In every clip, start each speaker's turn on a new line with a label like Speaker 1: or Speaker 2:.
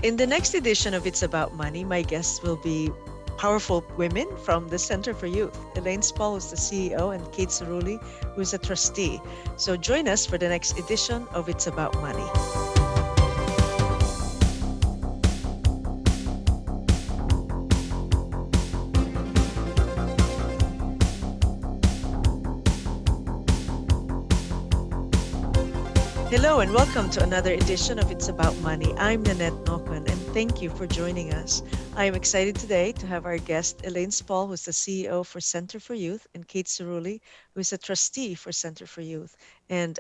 Speaker 1: In the next edition of It's About Money, my guests will be powerful women from the Center for Youth. Elaine Spall is the CEO and Kate Cerulli, who is a trustee. So join us for the next edition of It's About Money. Hello and welcome to another edition of It's About Money. I'm Nanette Nokon and thank you for joining us. I am excited today to have our guest Elaine Spall, who's the CEO for Center for Youth, and Kate Cerulli, who is a trustee for Center for Youth. And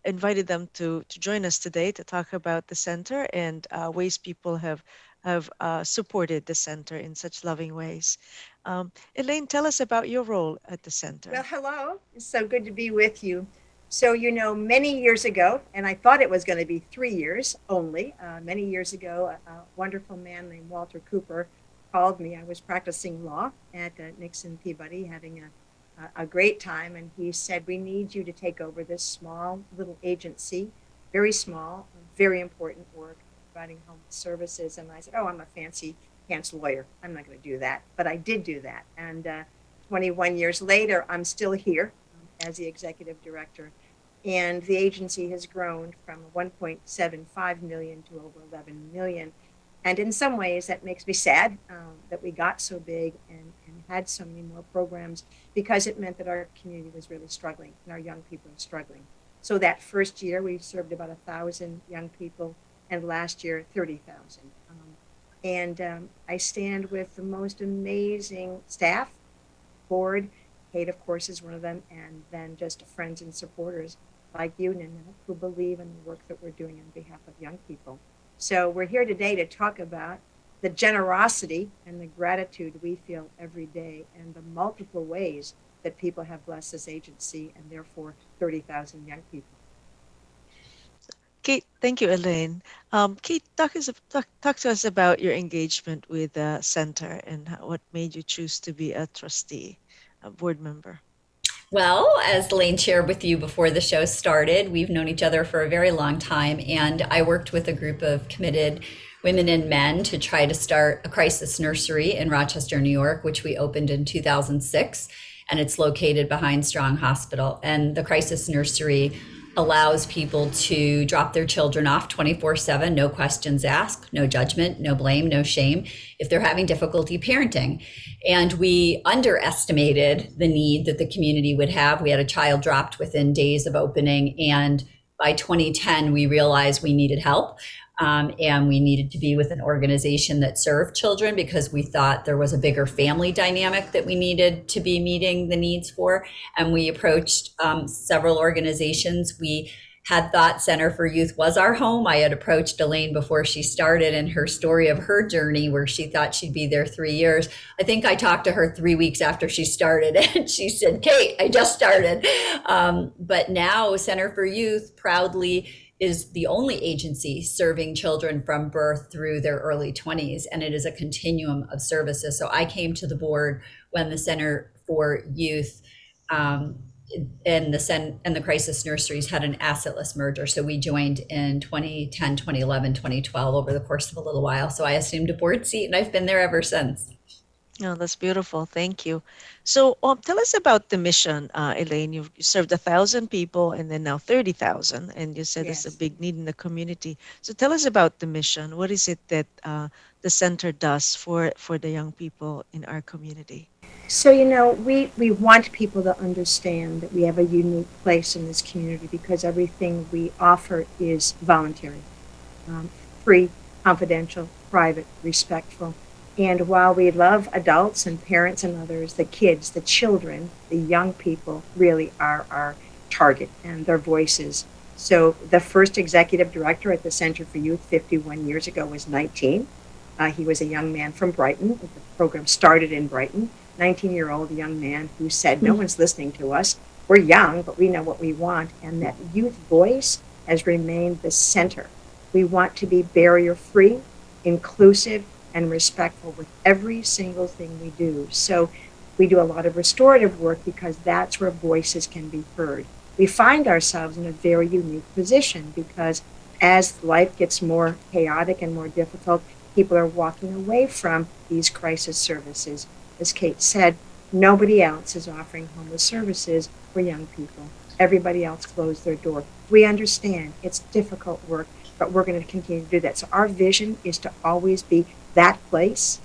Speaker 1: invited them to join us today to talk about the center and ways people have supported the center in such loving ways. Elaine, tell us about your role at the
Speaker 2: Well,
Speaker 1: center.
Speaker 2: hello. It's so good to be with you. So, many years ago, and I thought it was going to be 3 years only, many years ago, a wonderful man named Walter Cooper called me. I was practicing law at Nixon Peabody, having a great time. And he said, "We need you to take over this small little agency, very small, very important work, providing home services." And I said, "Oh, I'm a fancy pants lawyer. I'm not going to do that." But I did do that. And 21 years later, I'm still here as the executive director. And the agency has grown from 1.75 million to over 11 million. And in some ways, that makes me sad that we got so big and had so many more programs, because it meant that our community was really struggling and our young people are struggling. So that first year, we served about 1,000 young people, and last year, 30,000. And I stand with the most amazing staff, board. Kate, of course, is one of them, and then just friends and supporters like you, Nina, who believe in the work that we're doing on behalf of young people. So we're here today to talk about the generosity and the gratitude we feel every day, and the multiple ways that people have blessed this agency, and therefore 30,000 young people.
Speaker 1: Kate, thank you, Elaine. Kate, talk to us about your engagement with the center and what made you choose to be a trustee, a board member.
Speaker 3: Well, as Lane shared with you before the show started, we've known each other for a very long time, and I worked with a group of committed women and men to try to start a crisis nursery in Rochester, New York, which we opened in 2006, and it's located behind Strong Hospital. And the crisis nursery allows people to drop their children off 24/7, no questions asked, no judgment, no blame, no shame, if they're having difficulty parenting. And we underestimated the need that the community would have. We had a child dropped within days of opening, and by 2010, we realized we needed help. And we needed to be with an organization that served children, because we thought there was a bigger family dynamic that we needed to be meeting the needs for. And we approached several organizations. We had thought Center for Youth was our home. I had approached Elaine before she started, and her story of her journey where she thought she'd be there 3 years. I think I talked to her 3 weeks after she started, and she said, "Kate, I just started." But now Center for Youth proudly is the only agency serving children from birth through their early 20s, and it is a continuum of services. So I came to the board when the Center for Youth and the crisis nurseries had an assetless merger. So we joined in 2010, 2011, 2012 over the course of a little while. So I assumed a board seat, and I've been there ever since.
Speaker 1: Oh, that's beautiful. Thank you. So, tell us about the mission, Elaine. You served 1,000 people, and then now 30,000, and you said there's a
Speaker 2: Yes.
Speaker 1: big need in the community. So, tell us about the mission. What is it that the center does for the young people in our community?
Speaker 2: So, we want people to understand that we have a unique place in this community, because everything we offer is voluntary, um, free, confidential, private, respectful. And while we love adults and parents and others, the kids, the children, the young people really are our target, and their voices. So the first executive director at the Center for Youth 51 years ago was 19. He was a young man from Brighton. The program started in Brighton. 19-year-old young man who said, "No one's listening to us. We're young, but we know what we want." And that youth voice has remained the center. We want to be barrier free, inclusive, and respectful with every single thing we do. So we do a lot of restorative work, because that's where voices can be heard. We find ourselves in a very unique position, because as life gets more chaotic and more difficult, people are walking away from these crisis services. As Kate said, nobody else is offering homeless services for young people. Everybody else closed their door. We understand it's difficult work, but we're going to continue to do that. So our vision is to always be that place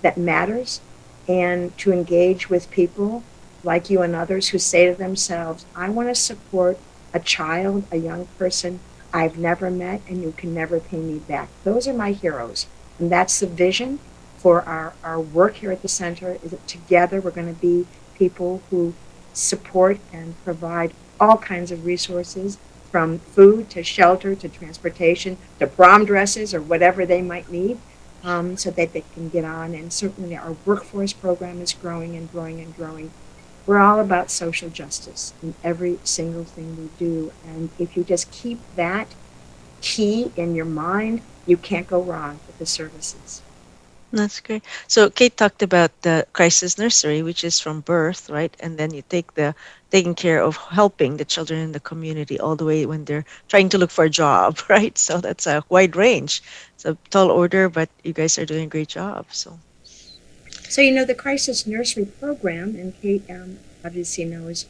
Speaker 2: that matters and to engage with people like you and others who say to themselves, I want to support a child, a young person I've never met, and you can never pay me back. Those are my heroes. And that's the vision for our work here at the center is that together we're going to be people who support and provide all kinds of resources from food to shelter to transportation to prom dresses or whatever they might need so that they can get on. And certainly our workforce program is growing and growing and growing. We're all about social justice in every single thing we do. And if you just keep that key in your mind, you can't go wrong with the services.
Speaker 1: That's great. So Kate talked about the crisis nursery, which is from birth, right? And then you take the taking care of helping the children in the community all the way when they're trying to look for a job, right? So that's a wide range. It's a tall order, but you guys are doing a great job. So
Speaker 2: So, the crisis nursery program, and Kate obviously knows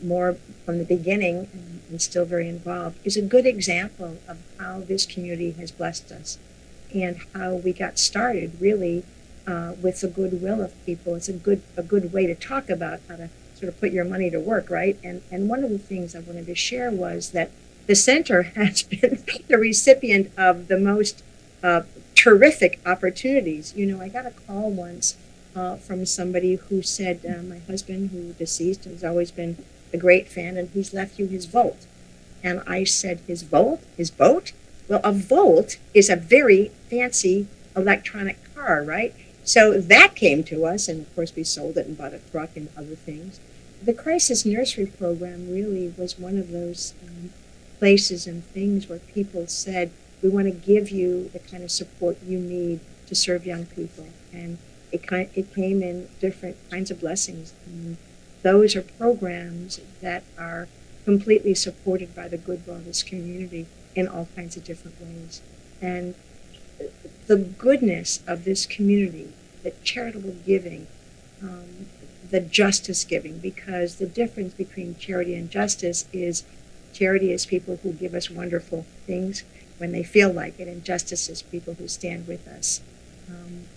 Speaker 2: more from the beginning and still very involved, is a good example of how this community has blessed us and how we got started really with the goodwill of people. It's a good way to talk about how to sort of put your money to work, right? And one of the things I wanted to share was that the center has been the recipient of the most uh, terrific opportunities. I got a call once from somebody who said, my husband, who deceased, has always been a great fan, and he's left you his Volt. And I said, his Volt? His boat? Well, a Volt is a very fancy electronic car, right? So that came to us, and of course we sold it and bought a truck and other things. The Crisis Nursery Program really was one of those places and things where people said, we want to give you the kind of support you need to serve young people. And it came in different kinds of blessings. And those are programs that are completely supported by the goodwill of this community in all kinds of different ways. And the goodness of this community, the charitable giving, um, the justice giving, because the difference between charity and justice is charity is people who give us wonderful things when they feel like it, and justice is people who stand with us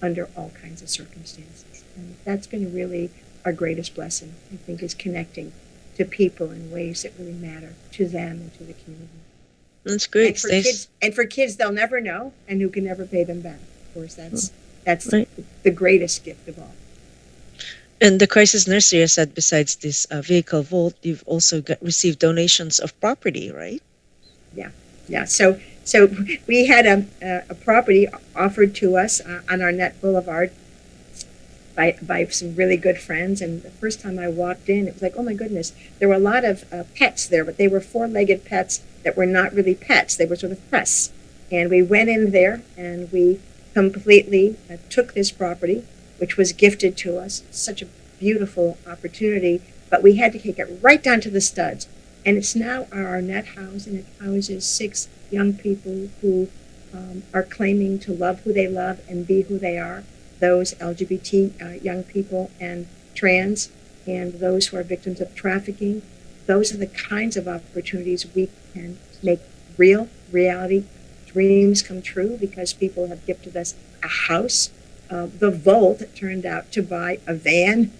Speaker 2: under all kinds of circumstances. And that's been really our greatest blessing, I think, is connecting to people in ways that really matter to them and to the community.
Speaker 1: that's
Speaker 2: And
Speaker 1: great.
Speaker 2: for kids, they'll never know, and who can never pay them back. Of course, that's
Speaker 1: Right.
Speaker 2: the greatest gift of all.
Speaker 1: And the crisis nursery, I said, besides this vehicle vault, you've also received donations of property, right?
Speaker 2: Yeah, yeah. So we had a property offered to us on our net boulevard by some really good friends. And the first time I walked in, it was like, oh my goodness, there were a lot of pets there, but they were four-legged pets that were not really pets. They were sort of pests. And we went in there and we completely took this property, which was gifted to us. Such a beautiful opportunity, but we had to take it right down to the studs. And it's now our net house, and it houses 6 young people who are claiming to love who they love and be who they are, those LGBT young people and trans, and those who are victims of trafficking. Those are the kinds of opportunities we can make real reality, dreams come true, because people have gifted us a house. The Volt turned out to buy a van,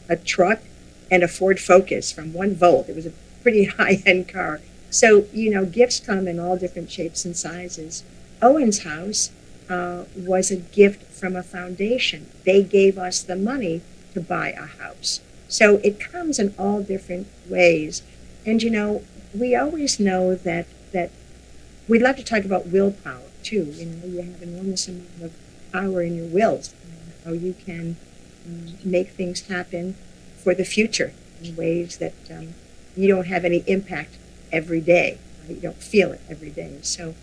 Speaker 2: a truck, and a Ford Focus from one Volt. It was a pretty high-end car. So, gifts come in all different shapes and sizes. Owen's house was a gift from a foundation. They gave us the money to buy a house. So it comes in all different ways. And, we always know that we love to talk about willpower, too. You have an enormous amount of power in your wills, how you can make things happen for the future in ways that you don't have any impact every day. You don't feel it every day. So,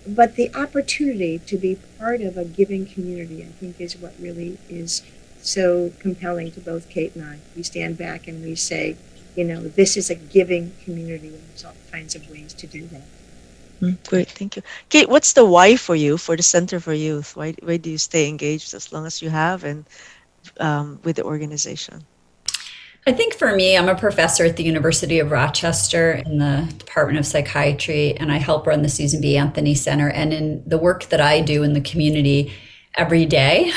Speaker 2: but the opportunity to be part of a giving community, I think, is what really is so compelling to both Kate and I. We stand back and we say, this is a giving community, and there's all kinds of ways to do that.
Speaker 1: Great, thank you. Kate, what's the why for you for the Center for Youth? Why do you stay engaged as long as you have and with the organization?
Speaker 3: I think for me, I'm a professor at the University of Rochester in the Department of Psychiatry, and I help run the Susan B. Anthony Center. And in the work that I do in the community every day,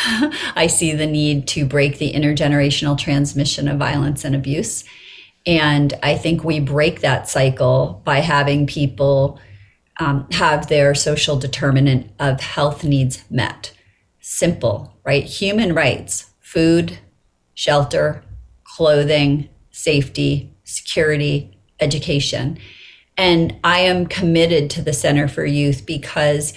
Speaker 3: I see the need to break the intergenerational transmission of violence and abuse. And I think we break that cycle by having people have their social determinant of health needs met. Simple, right? Human rights, food, shelter, clothing, safety, security, education. And I am committed to the Center for Youth because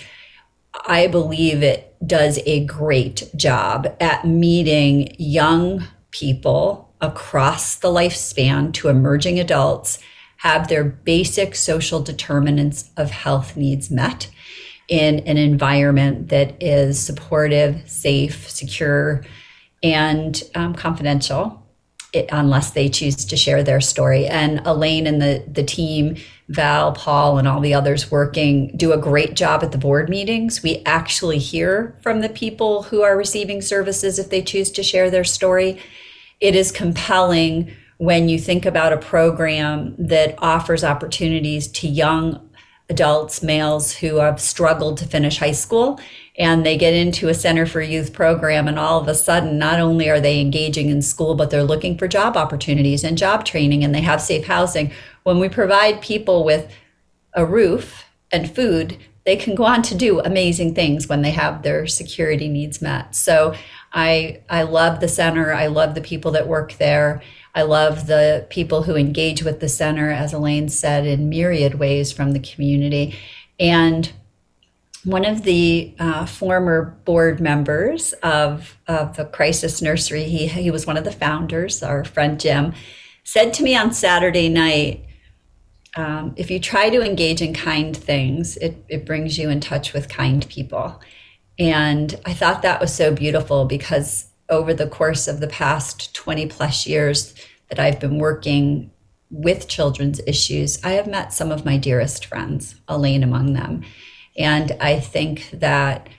Speaker 3: I believe it does a great job at meeting young people across the lifespan to emerging adults have their basic social determinants of health needs met in an environment that is supportive, safe, secure, and confidential unless they choose to share their story. And Elaine and the team, Val, Paul, and all the others working do a great job at the board meetings. We actually hear from the people who are receiving services if they choose to share their story. It is compelling when you think about a program that offers opportunities to young adults, males who have struggled to finish high school, and they get into a Center for Youth program, and all of a sudden, not only are they engaging in school, but they're looking for job opportunities and job training, and they have safe housing. When we provide people with a roof and food, they can go on to do amazing things when they have their security needs met. So I love the center. I love the people that work there. I love the people who engage with the center, as Elaine said, in myriad ways from the community. And one of the former board members of the Crisis Nursery, he was one of the founders, our friend Jim, said to me on Saturday night, if you try to engage in kind things, it brings you in touch with kind people. And I thought that was so beautiful because over the course of the past 20 plus years that I've been working with children's issues, I have met some of my dearest friends, Elaine among them. And I think that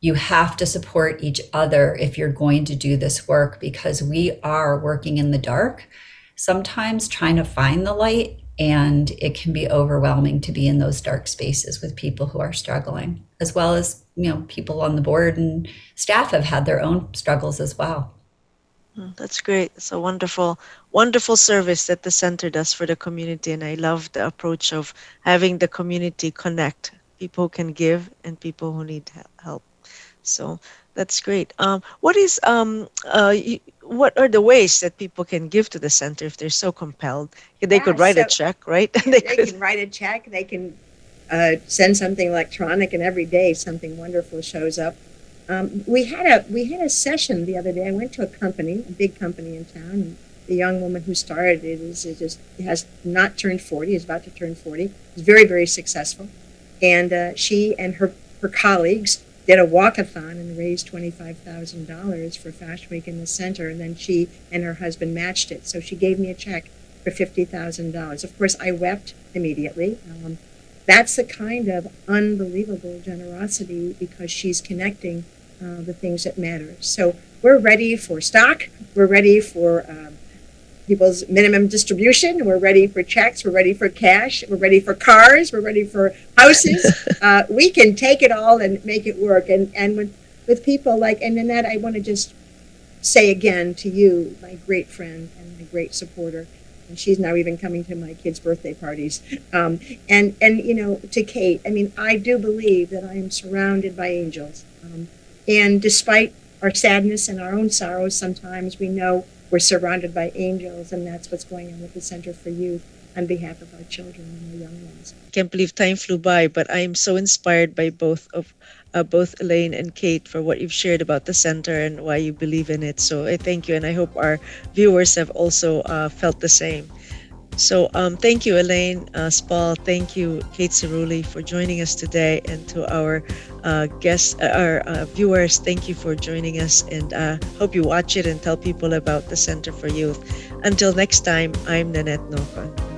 Speaker 3: you have to support each other if you're going to do this work because we are working in the dark, sometimes trying to find the light. And it can be overwhelming to be in those dark spaces with people who are struggling, as well as, people on the board and staff have had their own struggles as well.
Speaker 1: That's great. It's a wonderful, wonderful service that the center does for the community. And I love the approach of having the community connect people who can give and people who need help. So that's great. What are the ways that people can give to the center if they're so compelled? They
Speaker 2: Yeah,
Speaker 1: could write a
Speaker 2: so
Speaker 1: check, right?
Speaker 2: they can write a check. They can send something electronic, and every day something wonderful shows up. We had a session the other day. I went to a big company in town. And the young woman who started it has not turned 40. Is about to turn 40. Is very, very successful, and she and her colleagues did a walkathon and raised $25,000 for Fashion Week in the center, and then she and her husband matched it. So she gave me a check for $50,000. Of course, I wept immediately. That's the kind of unbelievable generosity because she's connecting the things that matter. So we're ready for stock. We're ready for people's minimum distribution. We're ready for checks. We're ready for cash. We're ready for cars. We're ready for houses. We can take it all and make it work. And with people like, and Nanette, I want to just say again to you, my great friend and my great supporter, and she's now even coming to my kids' birthday parties. And to Kate, I mean, I do believe that I am surrounded by angels. And despite our sadness and our own sorrows, sometimes we know we're surrounded by angels, and that's what's going on with the Center for Youth on behalf of our children and our young ones.
Speaker 1: I can't believe time flew by, but I am so inspired by both Elaine and Kate for what you've shared about the center and why you believe in it. So I thank you, and I hope our viewers have also felt the same. So thank you, Elaine, Spall. Thank you, Kate Cerulli, for joining us today, and to our guests, our viewers, thank you for joining us, and hope you watch it and tell people about the Center for Youth. Until next time, I'm Nanette Nocon.